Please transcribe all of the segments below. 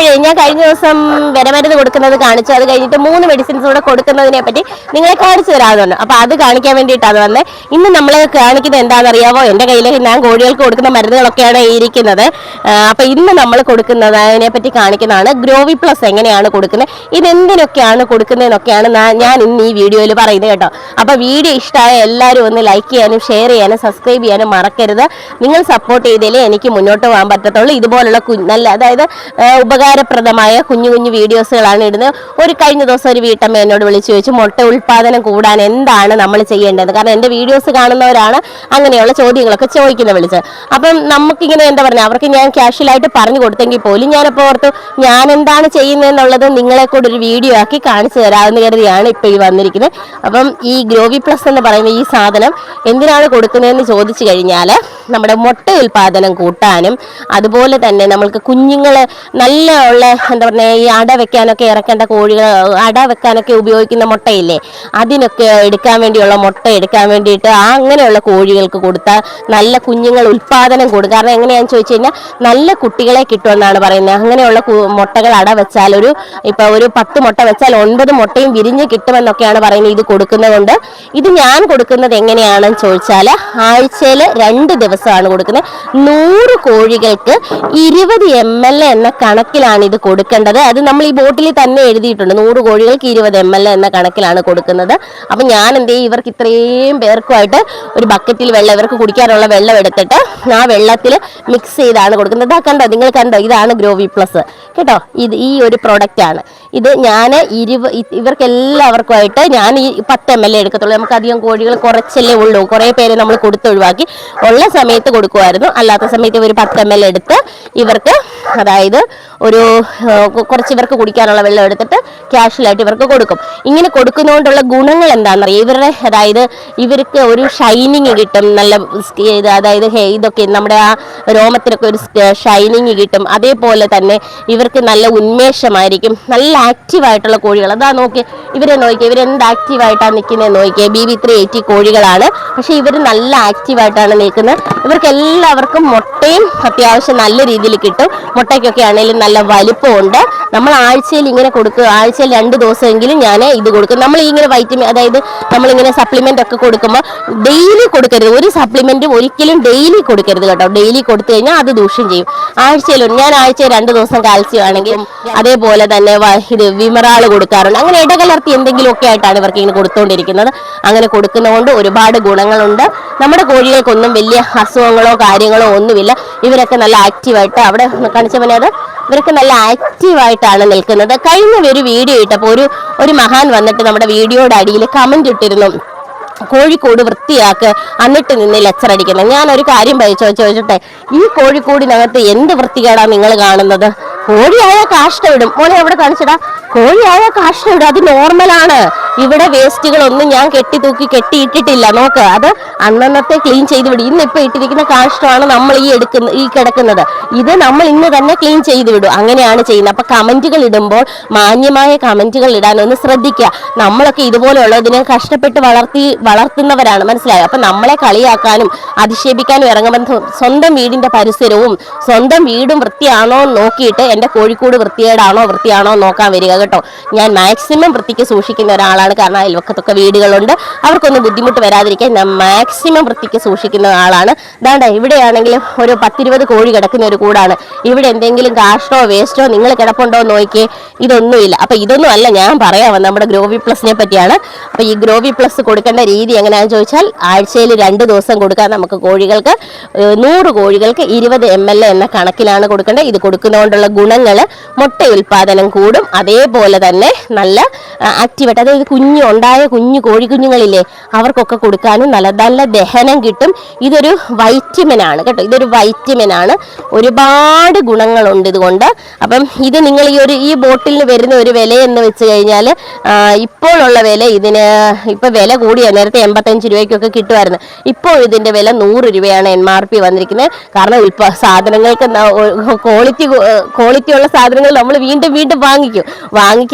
അപ്പോഴേ ഞാൻ കഴിഞ്ഞ ദിവസം വിരമരുന്ന് കൊടുക്കുന്നത് കാണിച്ചു. അത് കഴിഞ്ഞിട്ട് 3 മെഡിസിൻസ് കൂടെ കൊടുക്കുന്നതിനെ പറ്റി നിങ്ങളെ കാണിച്ചു തരാമെന്നുണ്ട്. അപ്പൊ അത് കാണിക്കാൻ വേണ്ടിയിട്ടാണ് വന്നത്. ഇന്ന് നമ്മൾ കാണിക്കുന്നത് എന്താണെന്നറിയാമോ? എൻ്റെ കയ്യിൽ ഞാൻ കോഴികൾക്ക് കൊടുക്കുന്ന മരുന്നുകളൊക്കെയാണ് ഇരിക്കുന്നത്. അപ്പൊ ഇന്ന് നമ്മൾ കൊടുക്കുന്നത് അതിനെ പറ്റി കാണിക്കുന്നതാണ്. ഗ്രോവി പ്ലസ് എങ്ങനെയാണ് കൊടുക്കുന്നത്, ഇതെന്തിനൊക്കെയാണ് കൊടുക്കുന്നതെന്നൊക്കെയാണ് ഞാൻ ഇന്ന് ഈ വീഡിയോയിൽ പറയുന്നത് കേട്ടോ. അപ്പൊ വീഡിയോ ഇഷ്ടമായ എല്ലാവരും ഒന്ന് ലൈക്ക് ചെയ്യാനും ഷെയർ ചെയ്യാനും സബ്സ്ക്രൈബ് ചെയ്യാനും മറക്കരുത്. നിങ്ങൾ സപ്പോർട്ട് ചെയ്താലേ എനിക്ക് മുന്നോട്ട് പോകാൻ പറ്റത്തുള്ളൂ. ഇതുപോലുള്ള നല്ല അതായത് ഉപകാരപ്രദമായ കുഞ്ഞു കുഞ്ഞു വീഡിയോസുകളാണ് ഇടുന്നത്. കഴിഞ്ഞ ദിവസം ഒരു വീട്ടമ്മ എന്നോട് വിളിച്ചു ചോദിച്ചു മുട്ട ഉൽപ്പാദനം കൂടാൻ എന്താണ് നമ്മൾ ചെയ്യേണ്ടത്. കാരണം എൻ്റെ വീഡിയോസ് കാണുന്നവരാണ് അങ്ങനെയുള്ള ചോദ്യങ്ങളൊക്കെ ചോദിക്കുന്നത് വിളിച്ചത്. അപ്പം നമുക്കിങ്ങനെ എന്താ പറയുക, അവർക്ക് ഞാൻ ക്യാഷ്വലായിട്ട് പറഞ്ഞു കൊടുത്തെങ്കിൽ പോലും ഞാനപ്പോൾ ഓർത്തു ഞാൻ എന്താണ് ചെയ്യുന്നതെന്നുള്ളത് നിങ്ങളെ കൂടെ ഒരു വീഡിയോ ആക്കി കാണിച്ചു തരാമെന്ന് കരുതിയാണ് ഇപ്പോൾ ഈ വന്നിരിക്കുന്നത്. അപ്പം ഈ ഗ്രോവി പ്ലസ് എന്ന് പറയുന്ന ഈ സാധനം എന്തിനാണ് കൊടുക്കുന്നതെന്ന് ചോദിച്ചു കഴിഞ്ഞാൽ നമ്മുടെ മുട്ട ഉൽപ്പാദനം കൂട്ടാനും അതുപോലെ തന്നെ നമ്മൾക്ക് കുഞ്ഞുങ്ങൾ നല്ല ഉള്ള എന്താ പറയുക ഈ അട വെക്കാനൊക്കെ ഇറക്കേണ്ട കോഴികൾ അട വെക്കാനൊക്കെ ഉപയോഗിക്കുന്ന മുട്ടയില്ലേ, അതിനൊക്കെ എടുക്കാൻ വേണ്ടിയുള്ള മുട്ട എടുക്കാൻ വേണ്ടിയിട്ട് അങ്ങനെയുള്ള കോഴികൾക്ക് കൊടുത്താൽ നല്ല കുഞ്ഞുങ്ങൾ ഉൽപ്പാദനം കൂടും. കാരണം എങ്ങനെയാണെന്ന് ചോദിച്ചു കഴിഞ്ഞാൽ നല്ല കുട്ടികളെ കിട്ടുമെന്നാണ് പറയുന്നത്. അങ്ങനെയുള്ള മുട്ടകൾ അട വെച്ചാൽ ഒരു 10 മുട്ട വെച്ചാൽ 9 മുട്ടയും വിരിഞ്ഞ് കിട്ടുമെന്നൊക്കെയാണ് പറയുന്നത് ഇത് കൊടുക്കുന്നതുകൊണ്ട്. ഇത് ഞാൻ കൊടുക്കുന്നത് എങ്ങനെയാണെന്ന് ചോദിച്ചാൽ ആഴ്ചയിൽ 2 ദിവസമാണ് കൊടുക്കുന്നത്. 100 കോഴികൾക്ക് 20 ml എന്ന കണക്കിലാണ് ഇത് കൊടുക്കേണ്ടത്. അത് നമ്മൾ ഈ ബോട്ടിൽ തന്നെ എഴുതിയിട്ടുണ്ട്. 100 കോഴികൾക്ക് 20 ml എന്ന കണക്കിലാണ് കൊടുക്കുന്നത്. അപ്പം ഞാൻ എന്ത് ചെയ്യും, ഇവർക്ക് ഇത്രയും പേർക്കുമായിട്ട് ഒരു ബക്കറ്റിൽ വെള്ളം, ഇവർക്ക് കുടിക്കാനുള്ള വെള്ളം എടുത്തിട്ട് ആ വെള്ളത്തിൽ മിക്സ് ചെയ്താണ് കൊടുക്കുന്നത്. കണ്ടോ, നിങ്ങൾ കണ്ടോ, ഇതാണ് ഗ്രോവി പ്ലസ് കേട്ടോ. ഈ ഒരു പ്രോഡക്റ്റ് ആണ് ഇത്. ഞാൻ ഇവർക്ക് എല്ലാവർക്കുമായിട്ട് ഞാൻ ഈ 10 ml എടുക്കത്തുള്ളൂ. നമുക്ക് അധികം കോഴികൾ കുറച്ചല്ലേ ഉള്ളൂ, കുറേ പേര് നമ്മൾ കൊടുത്തൊഴിവാക്കി. ഉള്ള സമയത്ത് കൊടുക്കുമായിരുന്നു, അല്ലാത്ത സമയത്ത് ഒരു 10 ml എടുത്ത് ഇവർക്ക്, അതായത് കുറച്ച് ഇവർക്ക് കുടിക്കാനുള്ള വെള്ളം എടുത്തിട്ട് ക്യാഷ്വലായിട്ട് ഇവർക്ക് കൊടുക്കും. ഇങ്ങനെ കൊടുക്കുന്നതുകൊണ്ടുള്ള ഗുണങ്ങൾ എന്താണെന്നറിയാം. അതായത് ഇവർക്ക് ഒരു ഷൈനിങ് കിട്ടും, നല്ല അതായത് ഇതൊക്കെ നമ്മുടെ ആ രോമത്തിനൊക്കെ ഒരു ഷൈനിങ് കിട്ടും. അതേപോലെ തന്നെ ഇവർക്ക് നല്ല ഉന്മേഷമായിരിക്കും. നല്ല ആക്റ്റീവായിട്ടുള്ള കോഴികൾ അതാ നോക്കി, ഇവരെന്ത് ആക്റ്റീവായിട്ടാണ് നിൽക്കുന്നത് നോക്കിയേ. BB380 കോഴികളാണ്, പക്ഷെ ഇവർ നല്ല ആക്റ്റീവായിട്ടാണ് നിൽക്കുന്നത്. ഇവർക്ക് എല്ലാവർക്കും മുട്ടയും അത്യാവശ്യം നല്ല രീതിയിൽ കിട്ടും. മുട്ടയ്ക്കൊക്കെ ആണെങ്കിലും നല്ല വലിപ്പമുണ്ട്. നമ്മൾ ആഴ്ചയിൽ ഇങ്ങനെ കൊടുക്കുക, ആഴ്ചയിൽ 2 ദിവസമെങ്കിലും ഞാൻ ഇത് കൊടുക്കും. നമ്മൾ ഇങ്ങനെ വൈറ്റമിൻ, അതായത് നമ്മളിങ്ങനെ സപ്ലിമെന്റ് ഒക്കെ കൊടുക്കുമ്പോൾ ഡെയിലി കൊടുക്കരുത്. ഒരു സപ്ലിമെന്റും ഒരിക്കലും ഡെയിലി കൊടുക്കരുത് കേട്ടോ. ഡെയിലി കൊടുത്തു കഴിഞ്ഞാൽ അത് ദൂഷ്യം ചെയ്യും. ഞാൻ ആഴ്ചയിൽ 2 ദിവസം കാൽസ്യം ആണെങ്കിൽ അതേപോലെ തന്നെ ഇത് വിമറാൾ കൊടുക്കാറുണ്ട്. അങ്ങനെ ഇടകലർത്തി എന്തെങ്കിലുമൊക്കെ ആയിട്ടാണ് ഇവർക്ക് ഇങ്ങനെ കൊടുത്തുകൊണ്ടിരിക്കുന്നത്. അങ്ങനെ കൊടുക്കുന്നതുകൊണ്ട് ഒരുപാട് ഗുണങ്ങളുണ്ട്. നമ്മുടെ കോഴികൾക്കൊന്നും വലിയ അസുഖങ്ങളോ കാര്യങ്ങളോ ഒന്നുമില്ല. ഇവരൊക്കെ നല്ല ആക്റ്റീവായിട്ട് അവിടെ കാണിച്ചവനെ ഇവരൊക്കെ നല്ല ആക്റ്റീവായിട്ടാണ് നിൽക്കുന്നത്. കഴിഞ്ഞ ഒരു വീഡിയോ ഇട്ടപ്പോൾ ഒരു മഹാൻ വന്നിട്ട് നമ്മുടെ വീഡിയോയുടെ അടിയിൽ കമന്റ് ഇട്ടിരുന്നു, കോഴിക്കോട് വൃത്തിയാക്ക് എന്നിട്ട് നിന്ന് ലെക്ചർ അടിക്കുന്നത്. ഞാനൊരു കാര്യം ചോദിച്ചോട്ടെ, ഈ കോഴിക്കോടിനകത്ത് എന്ത് വൃത്തികേടാണ് നിങ്ങൾ കാണുന്നത്? കോഴിയായ കാഷ്ടമിടും. മോനെ എവിടെ കാണിച്ചടാ, കോഴിയായ കാഷ്ടമിടും, അത് നോർമലാണ്. ഇവിടെ വേസ്റ്റുകളൊന്നും ഞാൻ കെട്ടിയിട്ടിട്ടില്ല. നോക്ക്, അത് അന്നന്നത്തെ ക്ലീൻ ചെയ്ത് വിടും. ഇന്നിപ്പോ ഇട്ടിരിക്കുന്ന കാഷ്ടമാണ് നമ്മൾ ഈ കിടക്കുന്നത്. ഇത് നമ്മൾ ഇന്ന് തന്നെ ക്ലീൻ ചെയ്ത് വിടും. അങ്ങനെയാണ് ചെയ്യുന്നത്. അപ്പൊ കമന്റുകൾ ഇടുമ്പോൾ മാന്യമായ കമന്റുകൾ ഇടാനൊന്ന് ശ്രദ്ധിക്കുക. നമ്മളൊക്കെ ഇതുപോലെയുള്ളതിനെ കഷ്ടപ്പെട്ട് വളർത്തുന്നവരാണ്, മനസ്സിലായോ? അപ്പൊ നമ്മളെ കളിയാക്കാനും അധിക്ഷേപിക്കാനും ഇറങ്ങുമ്പോൾ സ്വന്തം വീടിന്റെ പരിസരവും സ്വന്തം വീടും വൃത്തിയാണോ നോക്കിയിട്ട് എന്റെ കോഴിക്കോട് വൃത്തിയാണോ നോക്കാൻ വരിക കേട്ടോ. ഞാൻ മാക്സിമം വൃത്തിക്ക് സൂക്ഷിക്കുന്ന ഒരാളാണ്. കാരണം അയൽവക്കത്തൊക്കെ വീടുകളുണ്ട്, അവർക്കൊന്നും ബുദ്ധിമുട്ട് വരാതിരിക്കാൻ ഞാൻ മാക്സിമം വൃത്തിക്ക് സൂക്ഷിക്കുന്ന ആളാണ്. ദാണ്ട ഇവിടെയാണെങ്കിലും ഒരു 10-20 കോഴി കിടക്കുന്ന ഒരു കൂടാണ്. ഇവിടെ എന്തെങ്കിലും കാഷ്ടോ വേസ്റ്റോ നിങ്ങൾ കിടപ്പുണ്ടോ നോക്കിയേ, ഇതൊന്നുമില്ല. അപ്പൊ ഇതൊന്നും അല്ല ഞാൻ പറയാം, നമ്മുടെ ഗ്രോവി പ്ലസിനെ പറ്റിയാണ്. അപ്പൊ ഈ ഗ്രോവി പ്ലസ് കൊടുക്കേണ്ട രീതി എങ്ങനെയാണെന്ന് ചോദിച്ചാൽ ആഴ്ചയിൽ 2 ദിവസം കൊടുക്കാൻ നമുക്ക് കോഴികൾക്ക് 100 കോഴികൾക്ക് 20 ml എന്ന കണക്കിലാണ് കൊടുക്കേണ്ടത്. ഇത് കൊടുക്കുന്നതുകൊണ്ടുള്ള ഗുണങ്ങൾ മുട്ട ഉൽപാദനം കൂടും. അതേപോലെ തന്നെ നല്ല ആക്റ്റീവായിട്ട്, അതായത് കുഞ്ഞു കോഴിക്കുഞ്ഞുങ്ങളില്ലേ അവർക്കൊക്കെ കൊടുക്കാനും നല്ല ദഹനം കിട്ടും. ഇതൊരു വൈറ്റമിൻ ആണ് കേട്ടോ. ഇതൊരു വൈറ്റമിൻ ആണ്. ഒരുപാട് ഗുണങ്ങളുണ്ട് ഇതുകൊണ്ട്. അപ്പം ഇത് നിങ്ങൾ ഈ ബോട്ടിലിന് വരുന്ന ഒരു വില എന്ന് വെച്ച് കഴിഞ്ഞാൽ ഇപ്പോഴുള്ള വില ഇതിന് വില കൂടിയാണ്. നേരത്തെ 85 രൂപയ്ക്കൊക്കെ കിട്ടുമായിരുന്നു. ഇപ്പോൾ ഇതിന്റെ വില 100 രൂപയാണ് MRP വന്നിരിക്കുന്നത്. കാരണം സാധനങ്ങൾക്ക് ക്വാളിറ്റി ഉള്ള സാധനങ്ങൾ നമ്മൾ വീണ്ടും വാങ്ങിക്കും.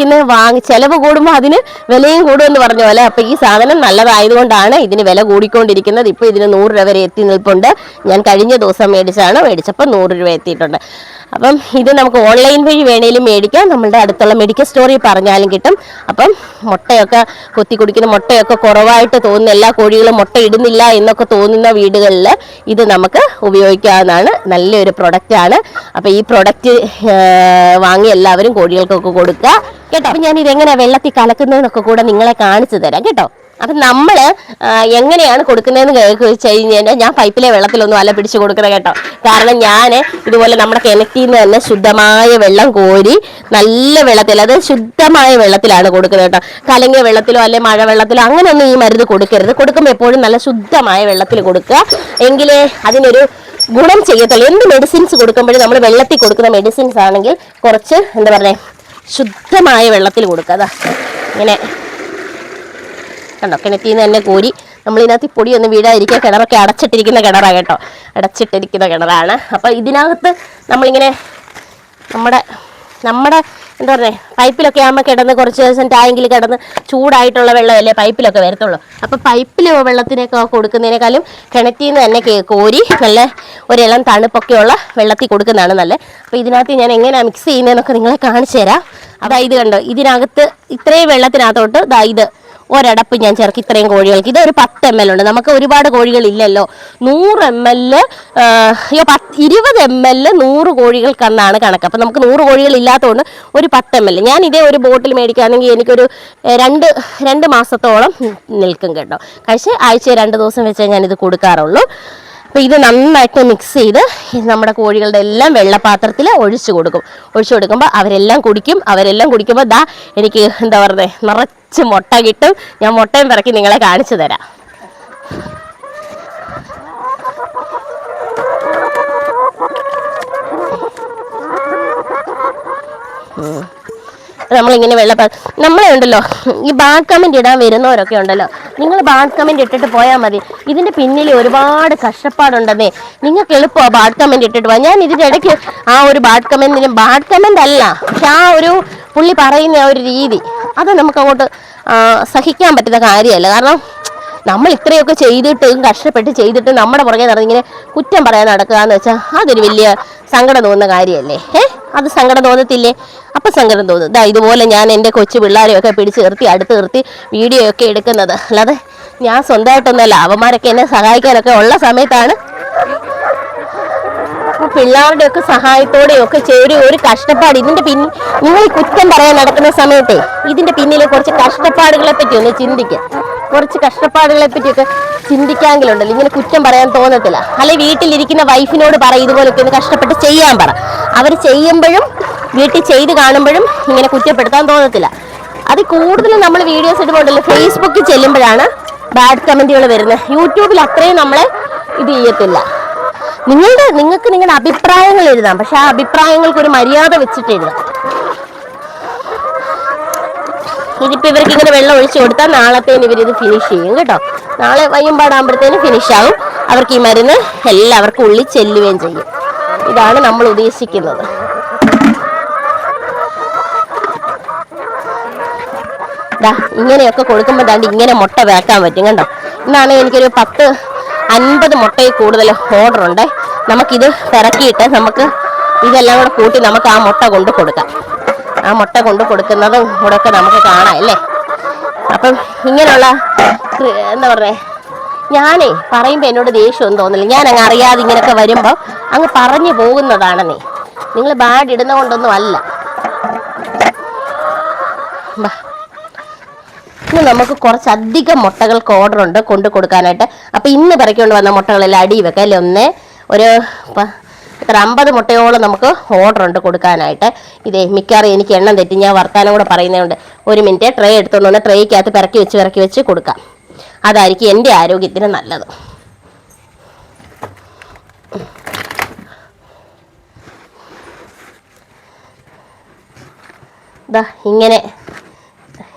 ചെലവ് കൂടും കൂടുമ്പോൾ അതിന് വിലയും കൂടുമെന്ന് പറഞ്ഞ പോലെ അപ്പൊ ഈ സാധനം നല്ലതായതുകൊണ്ടാണ് ഇതിന് വില കൂടിക്കൊണ്ടിരിക്കുന്നത്. ഇപ്പൊ ഇതിന് 100 രൂപ വരെ എത്തി നിൽപ്പുണ്ട്. ഞാൻ കഴിഞ്ഞ ദിവസം മേടിച്ചപ്പോൾ 100 രൂപ എത്തിയിട്ടുണ്ട്. അപ്പം ഇത് നമുക്ക് ഓൺലൈൻ വഴി വേണേലും മേടിക്കാം, നമ്മളുടെ അടുത്തുള്ള മെഡിക്കൽ സ്റ്റോറിൽ പറഞ്ഞാലും കിട്ടും. അപ്പം മുട്ടയൊക്കെ കൊത്തി കുടിക്കുന്ന മുട്ടയൊക്കെ കുറവായിട്ട് തോന്നുന്ന, എല്ലാ കോഴികളും മുട്ട ഇടുന്നില്ല എന്നൊക്കെ തോന്നുന്ന വീടുകളിൽ ഇത് നമുക്ക് ഉപയോഗിക്കാവുന്നതാണ്. നല്ലൊരു പ്രൊഡക്റ്റാണ്. അപ്പം ഈ പ്രൊഡക്റ്റ് വാങ്ങി എല്ലാവരും കോഴികൾക്കൊക്കെ കൊടുക്കുക കേട്ടോ. അപ്പം ഞാൻ ഇതെങ്ങനെയാണ് വെള്ളത്തിൽ കലക്കുന്നതെന്നൊക്കെ കൂടെ നിങ്ങളെ കാണിച്ചു തരാം കേട്ടോ. അപ്പം നമ്മൾ എങ്ങനെയാണ് കൊടുക്കുന്നതെന്ന് വെച്ച് കഴിഞ്ഞാൽ ഞാൻ പൈപ്പിലെ വെള്ളത്തിലൊന്നും അല്ല പിടിച്ച് കൊടുക്കുന്നത് കേട്ടോ. കാരണം ഞാൻ ഇതുപോലെ നമ്മുടെ കിണറ്റിൽ നിന്ന് തന്നെ ശുദ്ധമായ വെള്ളം കോരി നല്ല വെള്ളത്തിൽ, അത് ശുദ്ധമായ വെള്ളത്തിലാണ് കൊടുക്കുന്നത് കേട്ടോ. കലങ്ങിയ വെള്ളത്തിലോ അല്ലെ മഴ വെള്ളത്തിലോ അങ്ങനെയൊന്നും ഈ മരുന്ന് കൊടുക്കരുത്. കൊടുക്കുമ്പോൾ എപ്പോഴും നല്ല ശുദ്ധമായ വെള്ളത്തിൽ കൊടുക്കുക, എങ്കിലേ അതിനൊരു ഗുണം ചെയ്യത്തുള്ളൂ. എന്ത് മെഡിസിൻസ് കൊടുക്കുമ്പോഴും നമ്മൾ വെള്ളത്തിൽ കൊടുക്കുന്ന മെഡിസിൻസ് ആണെങ്കിൽ കുറച്ച് എന്താ പറയുക, ശുദ്ധമായ വെള്ളത്തിൽ കൊടുക്കുക. അതാ ഇങ്ങനെ കണ്ടോ, കിണറ്റിൽ നിന്ന് തന്നെ കോരി നമ്മളിതിനകത്ത് പൊടിയൊന്നും വീഴാതിരിക്കുക. കിണറൊക്കെ അടച്ചിട്ടിരിക്കുന്ന കിണറാണ് കേട്ടോ, അടച്ചിട്ടിരിക്കുന്ന കിണറാണ്. അപ്പോൾ ഇതിനകത്ത് നമ്മളിങ്ങനെ നമ്മുടെ എന്താ പറയുക, പൈപ്പിലൊക്കെ ആകുമ്പോൾ കിടന്ന് കുറച്ച് ദിവസം ടാങ്കിൽ കിടന്ന് ചൂടായിട്ടുള്ള വെള്ളമല്ലേ പൈപ്പിലൊക്കെ വരത്തുള്ളൂ. അപ്പോൾ പൈപ്പിൽ വെള്ളത്തിനൊക്കെ കൊടുക്കുന്നതിനേക്കാളും കിണറ്റിൽ നിന്ന് തന്നെ കോരി നല്ല ഒരിളം തണുപ്പൊക്കെയുള്ള വെള്ളത്തിൽ കൊടുക്കുന്നതാണ് നല്ലത്. അപ്പോൾ ഇതിനകത്ത് ഞാൻ എങ്ങനെയാണ് മിക്സ് ചെയ്യുന്നതെന്നൊക്കെ നിങ്ങളെ കാണിച്ചു തരാം. അതായത് കണ്ടോ, ഇതിനകത്ത് ഇത്രയും വെള്ളത്തിനകത്തോട്ട് ഇത് ഒരടപ്പ് ഞാൻ ചേർക്കും ഇത്രയും കോഴികൾക്ക്. ഇത് ഒരു 10 ml ഉണ്ട്. നമുക്ക് ഒരുപാട് കോഴികളില്ലല്ലോ. 100 ml 20 ml 100 കോഴികൾക്കെന്നാണ് കണക്ക്. അപ്പം നമുക്ക് 100 കോഴികൾ ഇല്ലാത്തതുകൊണ്ട് ഒരു 10 ml. ഞാൻ ഇതേ ഒരു ബോട്ടിൽ മേടിക്കുകയാണെങ്കിൽ എനിക്കൊരു 2 മാസത്തോളം നിൽക്കും കേട്ടോ. പക്ഷേ ആഴ്ച 2 ദിവസം വെച്ചേ ഞാനിത് കൊടുക്കാറുള്ളൂ. അപ്പോൾ ഇത് നന്നായിട്ട് മിക്സ് ചെയ്ത് നമ്മുടെ കോഴികളുടെ എല്ലാം വെള്ളപാത്രത്തിൽ ഒഴിച്ചു കൊടുക്കുമ്പോൾ അവരെല്ലാം കുടിക്കുമ്പോൾ എനിക്ക് എന്താ പറയുക, നിറച്ച് മുട്ട കിട്ടും. ഞാൻ മുട്ടയും പിറക്കി നിങ്ങളെ കാണിച്ചു തരാം. നമ്മളിങ്ങനെ നമ്മളെ ഉണ്ടല്ലോ, ഈ ബാഡ് കമൻറ്റ് ഇടാൻ വരുന്നവരൊക്കെ ഉണ്ടല്ലോ, നിങ്ങൾ ബാഡ് കമൻറ്റ് ഇട്ടിട്ട് പോയാൽ മതി. ഇതിൻ്റെ പിന്നിൽ ഒരുപാട് കഷ്ടപ്പാടുണ്ടെന്നേ. നിങ്ങൾക്ക് എളുപ്പമാണ് ബാഡ് കമൻറ്റ് ഇട്ടിട്ട് പോകാം. ഞാൻ ഇതിൻ്റെ ഇടയ്ക്ക് ആ ഒരു ബാഡ് കമൻറ്റ് അല്ല, പക്ഷെ ആ ഒരു പുള്ളി പറയുന്ന ആ ഒരു രീതി അത് നമുക്ക് അങ്ങോട്ട് സഹിക്കാൻ പറ്റുന്ന കാര്യമല്ല. കാരണം നമ്മൾ ഇത്രയൊക്കെ ചെയ്തിട്ടും കഷ്ടപ്പെട്ട് ചെയ്തിട്ട് നമ്മുടെ പുറകെ നടന്നിങ്ങനെ കുറ്റം പറയാൻ നടക്കുക എന്ന് വെച്ചാൽ അതൊരു വലിയ സങ്കടം തോന്നുന്ന കാര്യമല്ലേ. അത് സങ്കടം തോന്നത്തില്ലേ? അപ്പം സങ്കടം തോന്നും. ഇതുപോലെ ഞാൻ എൻ്റെ കൊച്ചു പിള്ളേരെയൊക്കെ പിടിച്ച് അടുത്ത് നിർത്തി വീഡിയോ ഒക്കെ എടുക്കുന്നത്. അല്ലാതെ ഞാൻ സ്വന്തമായിട്ടൊന്നുമല്ല, അവന്മാരൊക്കെ എന്നെ സഹായിക്കാനൊക്കെ ഉള്ള സമയത്താണ്. പിള്ളേരുടെയൊക്കെ സഹായത്തോടെയൊക്കെ ഒരു കഷ്ടപ്പാട് ഇതിൻ്റെ പിന്നിൽ, നിങ്ങൾ കുറ്റം പറയാൻ നടക്കുന്ന സമയത്തെ ഇതിൻ്റെ പിന്നിൽ കുറച്ച് കഷ്ടപ്പാടുകളെ പറ്റി ഒന്ന് ചിന്തിക്കുക. കുറച്ച് കഷ്ടപ്പാടുകളെ പറ്റിയൊക്കെ ചിന്തിക്കാമെങ്കിലുണ്ടല്ലോ ഇങ്ങനെ കുറ്റം പറയാൻ തോന്നത്തില്ല. അല്ലെ വീട്ടിലിരിക്കുന്ന വൈഫിനോട് പറ ഇതുപോലൊക്കെ ഒന്ന് കഷ്ടപ്പെട്ട് ചെയ്യാൻ പറ. അവർ ചെയ്യുമ്പോഴും വീട്ടിൽ ചെയ്ത് കാണുമ്പോഴും ഇങ്ങനെ കുറ്റപ്പെടുത്താൻ തോന്നത്തില്ല. അത് കൂടുതലും നമ്മൾ വീഡിയോസ് ഇടുമ്പോണ്ടല്ലോ ഫേസ്ബുക്കിൽ ചെല്ലുമ്പോഴാണ് ബാഡ് കമൻറ്റുകൾ വരുന്നത്. യൂട്യൂബിൽ അത്രയും നമ്മളെ ഇത് ചെയ്യത്തില്ല. നിങ്ങൾക്ക് നിങ്ങളുടെ അഭിപ്രായങ്ങൾ എഴുതാം, പക്ഷെ ആ അഭിപ്രായങ്ങൾക്ക് ഒരു മര്യാദ വെച്ചിട്ട് എഴുതാം. ഇതിപ്പോൾ ഇവർക്ക് ഇങ്ങനെ വെള്ളം ഒഴിച്ചു കൊടുത്താൽ നാളത്തേന് ഇവരിത് ഫിനിഷ് ചെയ്യും കേട്ടോ. നാളെ വൈകുമ്പാടാകുമ്പോഴത്തേന് ഫിനിഷ് ആകും. അവർക്ക് ഈ മരുന്ന് എല്ലാവർക്കും ഉള്ളിൽ ചെല്ലുകയും ചെയ്യും. ഇതാണ് നമ്മൾ ഉദ്ദേശിക്കുന്നത്. ഇങ്ങനെയൊക്കെ കൊടുക്കുമ്പോൾ ഇങ്ങനെ മുട്ട വേക്കാൻ പറ്റും കണ്ടോ. ഇന്നാണ് എനിക്കൊരു 50 മുട്ടയിൽ കൂടുതൽ ഓർഡർ ഉണ്ട്. നമുക്കിത് പിറക്കിയിട്ട് നമുക്ക് ഇതെല്ലാം കൂടെ കൂട്ടി നമുക്ക് ആ മുട്ട കൊണ്ട് കൊടുക്കാം. ആ മുട്ട കൊണ്ട് കൊടുക്കുന്നതും കൂടെ ഒക്കെ നമുക്ക് കാണാം അല്ലേ. അപ്പം ഇങ്ങനെയുള്ള എന്താ പറയുക, ഞാനേ പറയുമ്പോൾ എന്നോട് ദേഷ്യമൊന്നും തോന്നില്ല. ഞാൻ അങ്ങ് അറിയാതെ ഇങ്ങനെയൊക്കെ വരുമ്പോൾ അങ്ങ് പറഞ്ഞു പോകുന്നതാണെന്നേ. നിങ്ങൾ ബാഡ് ഇടുന്ന കൊണ്ടൊന്നും അല്ല. ഇന്ന് നമുക്ക് കുറച്ചധികം മുട്ടകൾക്ക് ഓർഡർ ഉണ്ട് കൊണ്ട് കൊടുക്കാനായിട്ട്. അപ്പം ഇന്ന് പിറക്കിക്കൊണ്ട് വന്ന മുട്ടകളെല്ലാം അടി വെക്കാം അല്ലേ. ഒരു 50 മുട്ടയോളം നമുക്ക് ഓർഡർ ഉണ്ട് കൊടുക്കാനായിട്ട്. ഇതേ മിക്കവാറും എനിക്ക് എണ്ണം തെറ്റി, ഞാൻ വർത്താനം കൂടെ പറയുന്നതുകൊണ്ട് 1 മിനിറ്റ് ട്രേ എടുത്തുകൊണ്ട് വന്ന് ട്രേക്കകത്ത് പിറക്കി വെച്ച് കൊടുക്കാം. അതായിരിക്കും എൻ്റെ ആരോഗ്യത്തിന് നല്ലത്. ഇങ്ങനെ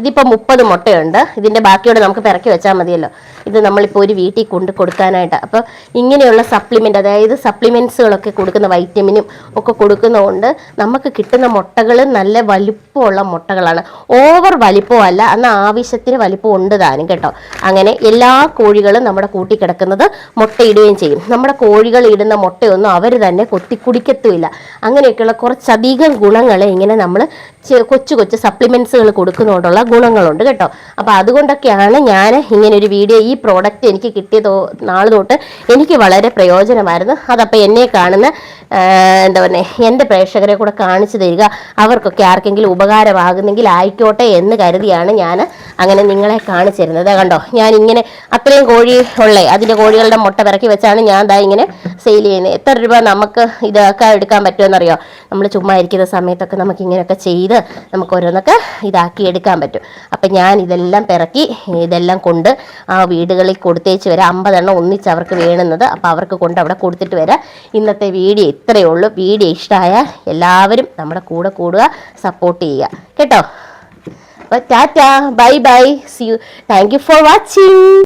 ഇതിപ്പോൾ 30 മുട്ടയുണ്ട്. ഇതിൻ്റെ ബാക്കിയോടെ നമുക്ക് പിറക്കി വെച്ചാൽ മതിയല്ലോ. ഇത് നമ്മളിപ്പോൾ ഒരു വീട്ടിൽ കൊണ്ട് കൊടുക്കാനായിട്ട്. അപ്പോൾ ഇങ്ങനെയുള്ള സപ്ലിമെൻ്റ്, അതായത് സപ്ലിമെൻറ്റ്സുകളൊക്കെ കൊടുക്കുന്ന വൈറ്റമിനും ഒക്കെ കൊടുക്കുന്നതുകൊണ്ട് നമുക്ക് കിട്ടുന്ന മുട്ടകൾ നല്ല വലിപ്പമുള്ള മുട്ടകളാണ്. ഓവർ വലിപ്പമല്ല, എന്നാൽ ആവശ്യത്തിന് വലിപ്പം ഉണ്ട് താനും കേട്ടോ. അങ്ങനെ എല്ലാ കോഴികളും നമ്മുടെ കൂട്ടി കിടക്കുന്നത് മുട്ടയിടുകയും ചെയ്യും. നമ്മുടെ കോഴികൾ ഇടുന്ന മുട്ടയൊന്നും അവർ തന്നെ കുടിക്കത്തുമില്ല. അങ്ങനെയൊക്കെയുള്ള കുറച്ചധികം ഗുണങ്ങൾ ഇങ്ങനെ നമ്മൾ കൊച്ചു കൊച്ചു സപ്ലിമെൻറ്റ്സുകൾ കൊടുക്കുന്നതുകൊണ്ടുള്ള ഗുണങ്ങളുണ്ട് കേട്ടോ. അപ്പോൾ അതുകൊണ്ടൊക്കെയാണ് ഞാൻ ഇങ്ങനെ ഒരു വീഡിയോ, ഈ പ്രോഡക്റ്റ് എനിക്ക് കിട്ടിയ നാൾ തൊട്ട് എനിക്ക് വളരെ പ്രയോജനമായിരുന്നു. അതപ്പോൾ എന്നെ കാണുന്ന എന്താ പറയുക, എൻ്റെ പ്രേക്ഷകരെ കൂടെ കാണിച്ചു തരിക, അവർക്കൊക്കെ ആർക്കെങ്കിലും ഉപകാരമാകുന്നെങ്കിൽ ആയിക്കോട്ടെ എന്ന് കരുതിയാണ് ഞാൻ അങ്ങനെ നിങ്ങളെ കാണിച്ചു തരുന്നത്. കണ്ടോ, ഞാൻ ഇങ്ങനെ അത്രയും കോഴി ഉള്ളേ, അതിൻ്റെ കോഴികളുടെ മുട്ട പിറക്കി വെച്ചാണ് ഞാൻ ദാ ഇങ്ങനെ സെയിൽ ചെയ്യുന്നത്. എത്ര രൂപ നമുക്ക് ഇതൊക്കെ എടുക്കാൻ പറ്റുമെന്നറിയോ? നമ്മൾ ചുമ്മാ ഇരിക്കുന്ന സമയത്തൊക്കെ നമുക്ക് ഇങ്ങനെയൊക്കെ ചെയ്ത് നമുക്ക് ഓരോന്നൊക്കെ ഇതാക്കി എടുക്കാൻ പറ്റും. അപ്പം ഞാൻ ഇതെല്ലാം പിറക്കി ഇതെല്ലാം കൊണ്ട് ആ വീടുകളിൽ കൊടുത്തേച്ച് വരാം. 50 എണ്ണം ഒന്നിച്ച് അവർക്ക് വേണുന്നത്. അപ്പോൾ അവർക്ക് കൊണ്ട് അവിടെ കൊടുത്തിട്ട് വരാം. ഇന്നത്തെ വീഡിയോ ഇത്രയേ ഉള്ളൂ. വീഡിയോ ഇഷ്ടമായാൽ എല്ലാവരും നമ്മുടെ കൂടെ കൂടുക, സപ്പോർട്ട് ചെയ്യുക കേട്ടോ. അപ്പോൾ tata, bye bye, see you, thank you for watching.